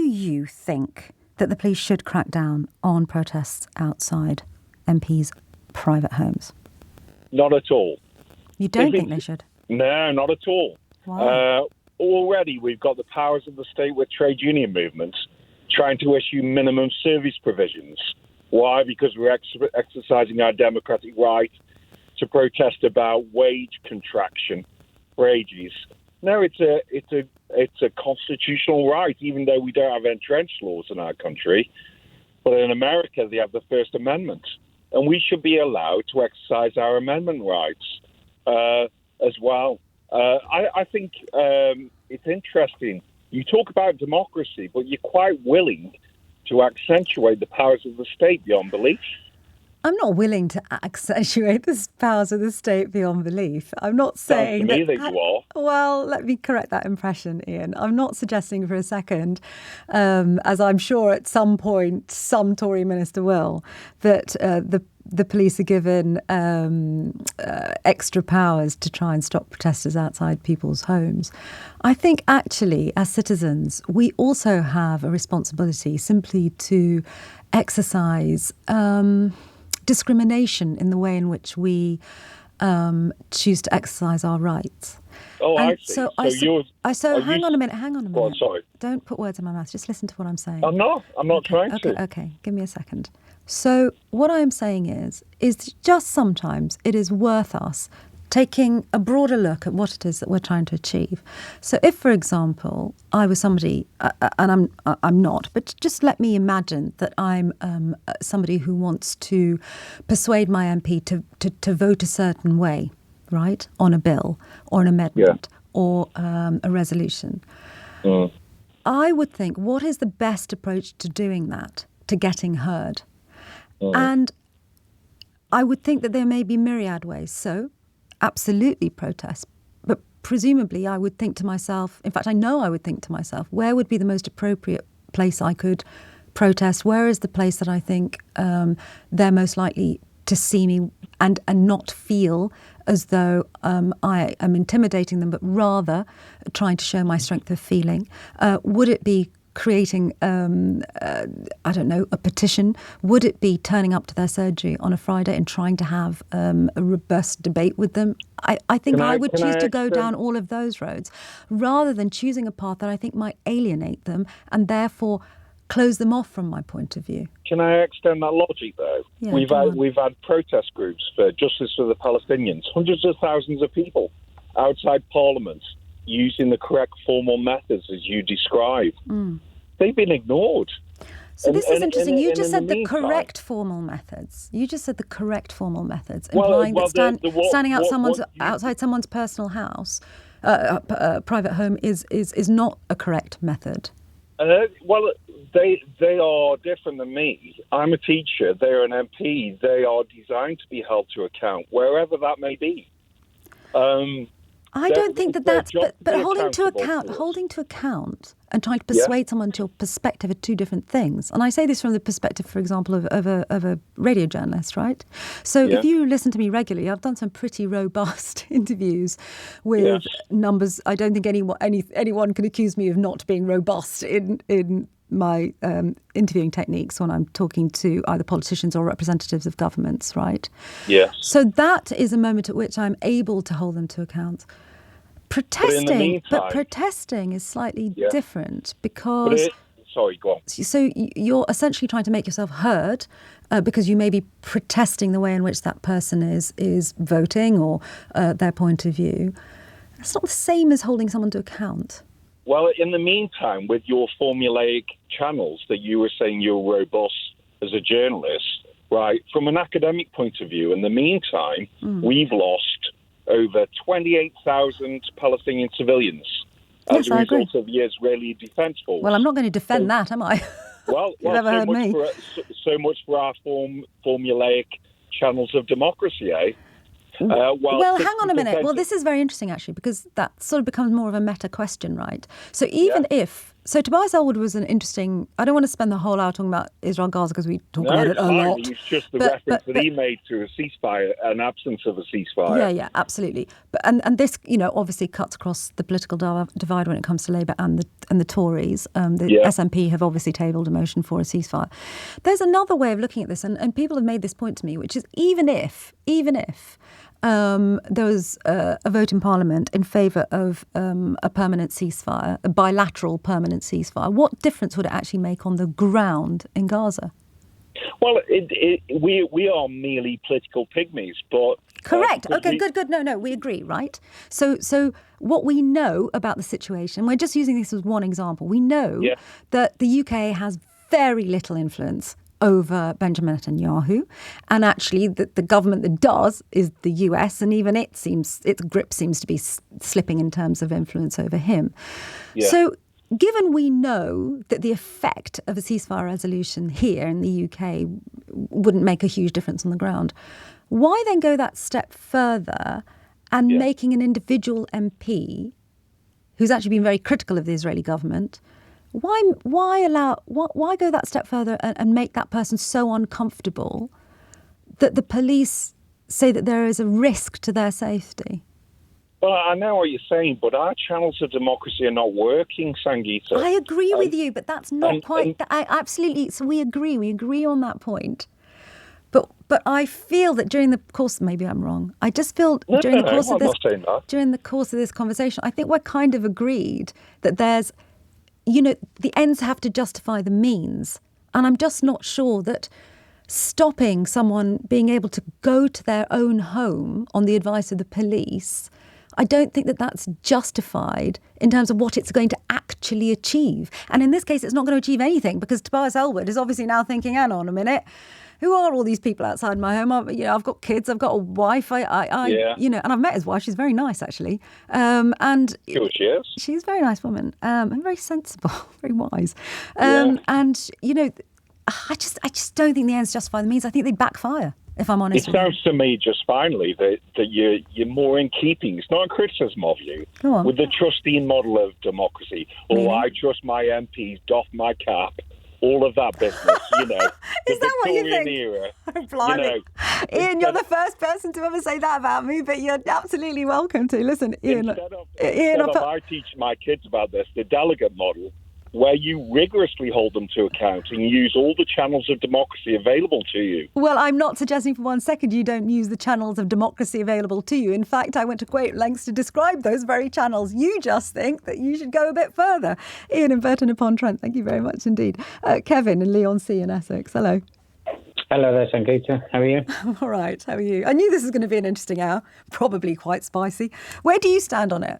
you think that the police should crack down on protests outside MPs' private homes? Not at all. You don't think they should? No, not at all. Why? Already we've got the powers of the state with trade union movements trying to issue minimum service provisions. Why? Because we're exercising our democratic right to protest about wage contraction for ages. No, it's a constitutional right, even though we don't have entrenched laws in our country. But in America, they have the First Amendment, and we should be allowed to exercise our amendment rights as well. I think it's interesting. You talk about democracy, but you're quite willing to accentuate the powers of the state beyond belief. I'm not willing to accentuate the powers of the state beyond belief. I'm not saying that you are. Well, let me correct that impression, Iain. I'm not suggesting for a second, as I'm sure at some point some Tory minister will, that the police are given extra powers to try and stop protesters outside people's homes. I think actually, as citizens, we also have a responsibility simply to exercise discrimination in the way in which we choose to exercise our rights. Oh, and I see. So hang on a minute. Oh, sorry. Don't put words in my mouth. Just listen to what I'm saying. I'm not trying to. Okay. Give me a second. So what I'm saying is just sometimes it is worth us taking a broader look at what it is that we're trying to achieve. So if, for example, I was somebody, and I'm not, but just let me imagine that I'm somebody who wants to persuade my MP to vote a certain way, right, on a bill or an amendment or a resolution. I would think, what is the best approach to doing that, to getting heard? And I would think that there may be myriad ways. So absolutely protest. But presumably I would think to myself, in fact, I know I would think to myself, where would be the most appropriate place I could protest? Where is the place that I think they're most likely to see me and not feel as though I am intimidating them, but rather trying to show my strength of feeling? Would it be creating, I don't know, a petition? Would it be turning up to their surgery on a Friday and trying to have a robust debate with them? I think I would choose to go down all of those roads rather than choosing a path that I think might alienate them and therefore close them off from my point of view. Can I extend that logic, though? Yeah, we've had protest groups for justice for the Palestinians, hundreds of thousands of people outside Parliament using the correct formal methods as you describe. They've been ignored. So this is interesting. You just said the correct formal methods. You just said the correct formal methods, implying that standing outside someone's personal house, private home, is not a correct method. Well, they are different than me. I'm a teacher. They're an MP. They are designed to be held to account, wherever that may be. I don't think that's... But holding to account and trying to persuade someone to your perspective are two different things. And I say this from the perspective, for example, of a radio journalist, right? So if you listen to me regularly, I've done some pretty robust interviews with numbers. I don't think anyone can accuse me of not being robust in my interviewing techniques when I'm talking to either politicians or representatives of governments, right? Yes. So that is a moment at which I'm able to hold them to account. Protesting is slightly different because... Sorry, go on. So you're essentially trying to make yourself heard because you may be protesting the way in which that person is voting or their point of view. It's not the same as holding someone to account. Well, in the meantime, with your formulaic channels that you were saying you're robust as a journalist, right, from an academic point of view, in the meantime, we've lost over 28,000 Palestinian civilians as a result of the Israeli Defense Force. Well, I'm not going to defend that, am I? Well, so much for our formulaic channels of democracy, eh? Well, hang on a minute. Well, this is very interesting, actually, because that sort of becomes more of a meta question, right? So even if So Tobias Ellwood was an interesting... I don't want to spend the whole hour talking about Israel-Gaza because we talk about it a lot. It's just the reference that he made to a ceasefire, an absence of a ceasefire. Yeah, absolutely. But and this, obviously cuts across the political divide when it comes to Labour and the Tories. The SNP have obviously tabled a motion for a ceasefire. There's another way of looking at this, and people have made this point to me, which is even if there was a vote in Parliament in favour of a permanent ceasefire, a bilateral permanent ceasefire, what difference would it actually make on the ground in Gaza? Well, we are merely political pygmies, but... Correct. Okay, good. No, we agree, right? So what we know about the situation, we're just using this as one example, we know that the UK has very little influence over Benjamin Netanyahu, and actually the government that does is the US, and even its grip seems to be slipping in terms of influence over him. So given we know that the effect of a ceasefire resolution here in the UK wouldn't make a huge difference on the ground, why then go that step further and making an individual MP who's actually been very critical of the Israeli government, why go that step further and make that person so uncomfortable that the police say that there is a risk to their safety? Well, I know what you're saying, but our channels of democracy are not working, Sangita. I agree with you, but that's not quite... absolutely, so we agree on that point. But I feel that during the course... Maybe I'm wrong. I just feel during the course of this conversation, I think we're kind of agreed that there's... the ends have to justify the means. And I'm just not sure that stopping someone being able to go to their own home on the advice of the police, I don't think that that's justified in terms of what it's going to actually achieve. And in this case, it's not going to achieve anything because Tobias Ellwood is obviously now thinking, hang on a minute, who are all these people outside my home? I've got kids, I've got a wife, and I've met his wife. She's very nice, actually. And sure she is. She's a very nice woman and very sensible, very wise. And, I just don't think the ends justify the means. I think they backfire, if I'm honest. It sounds to me, just finally, that you're more in keeping. It's not a criticism of you. Go on. With the trustee model of democracy. Meaning? I trust my MPs, doff my cap. All of that business, Is that what you think? Era, oh, blimey. Iain, you're the first person to ever say that about me, but you're absolutely welcome to. Listen, Iain. I teach my kids about this, the delegate model, where you rigorously hold them to account and use all the channels of democracy available to you. Well, I'm not suggesting for 1 second you don't use the channels of democracy available to you. In fact, I went to great lengths to describe those very channels. You just think that you should go a bit further. Iain in Burton-upon-Trent, thank you very much indeed. Kevin in Leigh-on-Sea in Essex, hello. Hello there, Sangita. How are you? All right, how are you? I knew this was going to be an interesting hour, probably quite spicy. Where do you stand on it?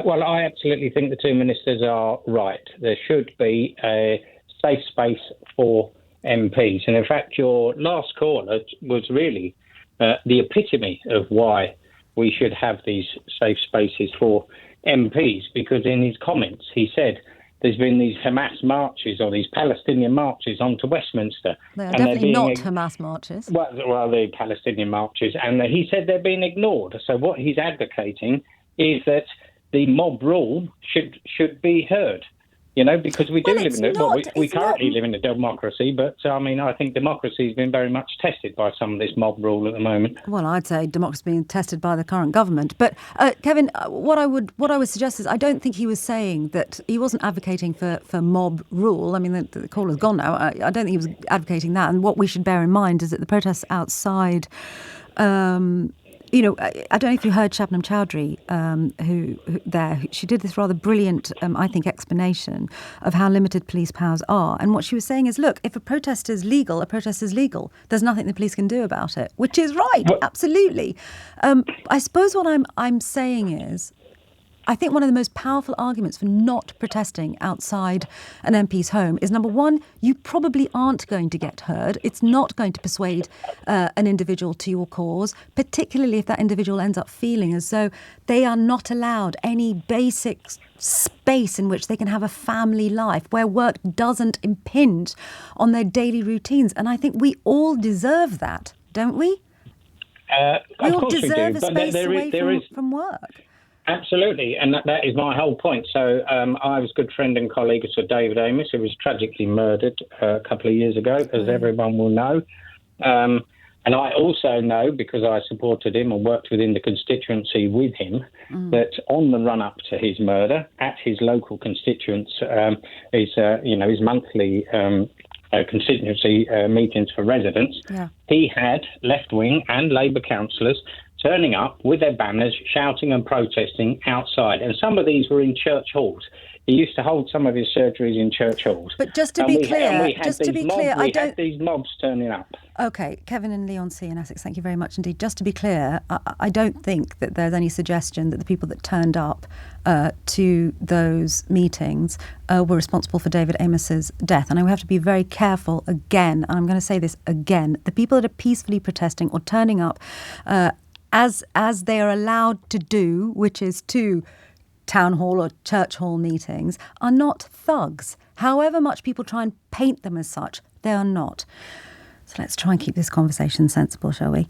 Well, I absolutely think the two ministers are right. There should be a safe space for MPs. And in fact, your last caller was really the epitome of why we should have these safe spaces for MPs, because in his comments, he said there's been these Hamas marches or these Palestinian marches onto Westminster. They are definitely not Hamas marches. Well, the Palestinian marches. And he said they're being ignored. So what he's advocating is that the mob rule should be heard, because we do live in we currently live in a democracy, but I think democracy has been very much tested by some of this mob rule at the moment. Well, I'd say democracy is being tested by the current government. But Kevin, what I would suggest is I don't think he was saying that he wasn't advocating for mob rule. I mean, the caller's gone now. I don't think he was advocating that. And what we should bear in mind is that the protests outside. I don't know if you heard Shabnam Chowdhury, she did this rather brilliant, I think, explanation of how limited police powers are. And what she was saying is, look, if a protest is legal, a protest is legal. There's nothing the police can do about it, which is right, absolutely. I suppose what I'm saying is, I think one of the most powerful arguments for not protesting outside an MP's home is, number one, you probably aren't going to get heard. It's not going to persuade an individual to your cause, particularly if that individual ends up feeling as though they are not allowed any basic space in which they can have a family life, where work doesn't impinge on their daily routines. And I think we all deserve that, don't we? We all deserve a space away from work. Absolutely, and that is my whole point. So I was a good friend and colleague of Sir David Amess, who was tragically murdered a couple of years ago, as everyone will know. And I also know, because I supported him and worked within the constituency with him, that on the run-up to his murder, at his local constituents, his monthly constituency meetings for residents, he had left-wing and Labour councillors turning up with their banners, shouting and protesting outside. And some of these were in church halls. He used to hold some of his surgeries in church halls. But just to be clear, we had these mobs turning up. OK, Kevin and Leon C in Essex, thank you very much indeed. Just to be clear, I don't think that there's any suggestion that the people that turned up to those meetings were responsible for David Amess's death. And we have to be very careful again, and I'm going to say this again, the people that are peacefully protesting or turning up as they are allowed to do, which is to town hall or church hall meetings, are not thugs. However much people try and paint them as such, they are not. So let's try and keep this conversation sensible, shall we?